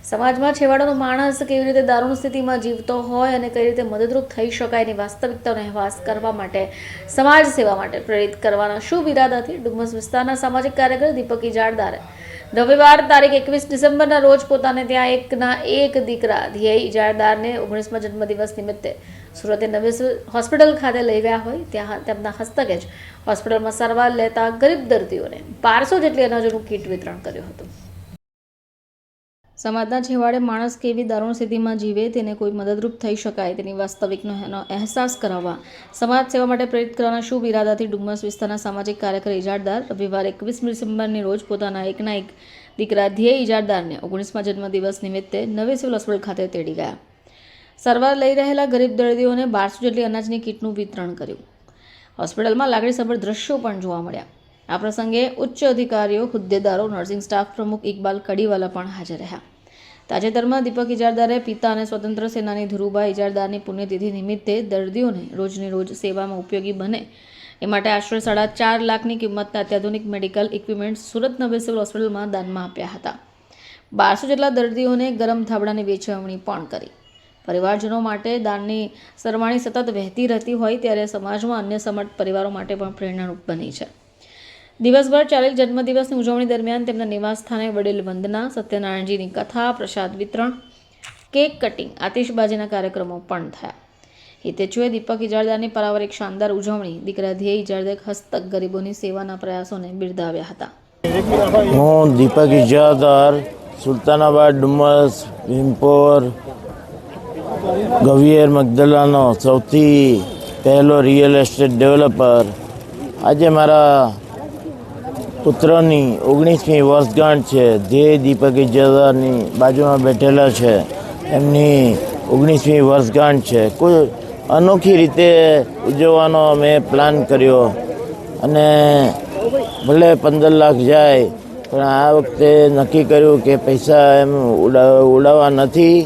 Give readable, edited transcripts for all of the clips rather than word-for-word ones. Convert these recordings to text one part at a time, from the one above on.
સમાજમાં છેવાડાનો માણસ કેવી રીતે દારૂણ સ્થિતિમાં જીવતો હોય અને કઈ રીતે મદદરૂપ થઈ શકાય એની વાસ્તવિકતાનો અહેવાસ કરવા માટે સમાજ સેવા માટે પ્રેરિત કરવાના શુભ ઇરાદાથી ડુમસ વિસ્તારના સામાજિક કાર્યકર દીપક ઇજારદારે રવિવાર તારીખ 21 ડિસેમ્બરના રોજ પોતાને ત્યાં એકના એક દીકરા ધ્યેય ઇજારદારને 19મા જન્મદિવસ નિમિત્તે સુરત નવી હોસ્પિટલ ખાતે લઈ ગયા હોય ત્યાં તેમના હસ્તકે જ હોસ્પિટલમાં સારવાર લેતા ગરીબ દર્દીઓને 1200 જેટલી અનાજોનું કીટ વિતરણ કર્યું હતું। સમાજના છેવાડે માણસ કેવી દારૂણ સ્થિતિમાં જીવે તેને કોઈ મદદરૂપ થઈ શકાય તેની વાસ્તવિકનો અહેસાસ કરાવવા સમાજ સેવા માટે પ્રેરિત કરવાના શુભ ઇરાદાથી ડુમસ વિસ્તારના સામાજિક કાર્યકર ઇજારદાર રવિવાર 21 ડિસેમ્બરની રોજ પોતાના એકના એક દીકરા ધ્યેય ઇજારદારને 19મા જન્મદિવસ નિમિત્તે નવી સિવિલ હોસ્પિટલ ખાતે તેડી ગયા। સારવાર લઈ રહેલા ગરીબ દર્દીઓને 1200 જેટલી અનાજની કીટનું વિતરણ કર્યું। હોસ્પિટલમાં લાગણીસભર દ્રશ્યો પણ જોવા મળ્યા। આ પ્રસંગે ઉચ્ચ અધિકારીઓ, હોદ્દેદારો, નર્સિંગ સ્ટાફ પ્રમુખ ઇકબાલ કડીવાલા પણ હાજર રહ્યા। તાજેતરમાં દીપક ઇજારદારે પિતા અને સ્વતંત્ર સેનાની ધીરુભાઈ ઇજારદારની પુણ્યતિથિ નિમિત્તે દર્દીઓને રોજની રોજ સેવામાં ઉપયોગી બને એ માટે આશરે 4.5 લાખની કિંમતના અત્યાધુનિક મેડિકલ ઇક્વિપમેન્ટ સુરત નવી સિવિલ હોસ્પિટલમાં દાનમાં આપ્યા હતા। 1200 જેટલા દર્દીઓને ગરમ ધાબળાની વેચવણી પણ કરી। પરિવારજનો માટે દાનની સરવાણી સતત વહેતી રહેતી હોય ત્યારે સમાજમાં અન્ય સમર્થ પરિવારો માટે પણ પ્રેરણારૂપ બની છે। દિવસભર ચાલેલ જન્મદિવસની ઉજવણી દરમિયાન તેમના નિવાસ સ્થાને વડીલ વંદના, સત્યનારાયણજીની કથા, પ્રસાદ વિતરણ, કેક કટિંગ, આતિશબાજીના કાર્યક્રમો પણ થયા। હિતેચ્છુએ દીપક ઇજારદારની પારિવારિક શાનદાર ઉજવણી દીકરા ધ્યેય ઇજારદાર હસ્તક ગરીબોની સેવાના પ્રયાસોને બિરદાવ્યા હતા। હું દીપક ઇજારદાર, સુલતાનાબાદ, ડુમસ, ભીમપોર, ગવિયર મગદલાનો સૌથી પહેલો રિયલ એસ્ટેટ ડેવલપર। આજે મારા પુત્રની 19મી વર્ષગાંઠ છે। ધ્યેય દીપક ઇજારદારની બાજુમાં બેઠેલા છે, એમની 19મી વર્ષગાંઠ છે। કોઈ અનોખી રીતે ઉજવવાનો મેં પ્લાન કર્યો અને ભલે 15 લાખ જાય પણ આ વખતે નક્કી કર્યું કે પૈસા એમ ઉડાવવા નથી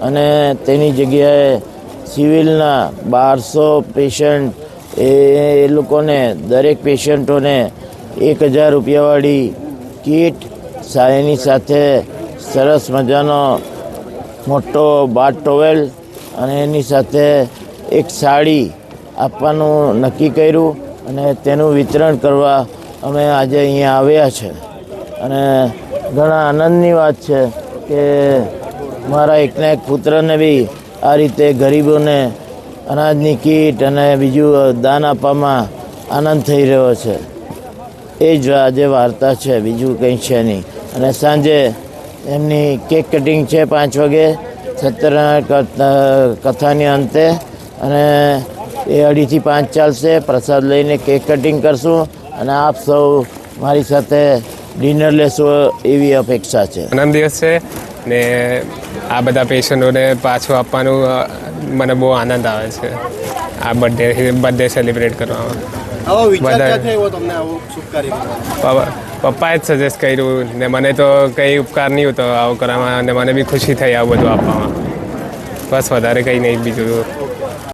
અને તેની જગ્યાએ સિવિલના 1200 પેશન્ટ એ લોકોને દરેક પેશન્ટોને 1000 રૂપિયાવાળી કીટ, એની સાથે સરસ મજાનો મોટો બાથ ટોવેલ અને એની સાથે એક સાડી આપવાનું નક્કી કર્યું અને તેનું વિતરણ કરવા અમે આજે અહીંયા આવ્યા છે। અને ઘણા આનંદની વાત છે કે મારા એકના એક પુત્રને બી આ રીતે ગરીબોને અનાજની કીટ અને બીજું દાન આપવામાં આનંદ થઈ રહ્યો છે। એ જ આજે વાર્તા છે, બીજું કંઈ છે નહીં। અને સાંજે એમની કેક કટિંગ છે 5 વાગે સત્યનારાયણ કથાની અંતે અને એ 2:30 થી 5 ચાલશે। પ્રસાદ લઈને કેક કટિંગ કરશું અને આપ સૌ મારી સાથે ડિનર લેશો એવી અપેક્ષા છે। આનંદ દિવસ છે ને આ બધા પેશન્ટોને પાછું આપવાનું મને બહુ આનંદ આવે છે આ બર્થડે સેલિબ્રેટ કરવામાં। પપ્પાએ જ સજેસ્ટ કર્યું ને મને તો કંઈ ઉપકાર નહીં હતો આવું કરવામાં અને મને બી ખુશી થઈ આવું બધું આપવામાં। બસ વધારે કંઈ નહીં બીજું।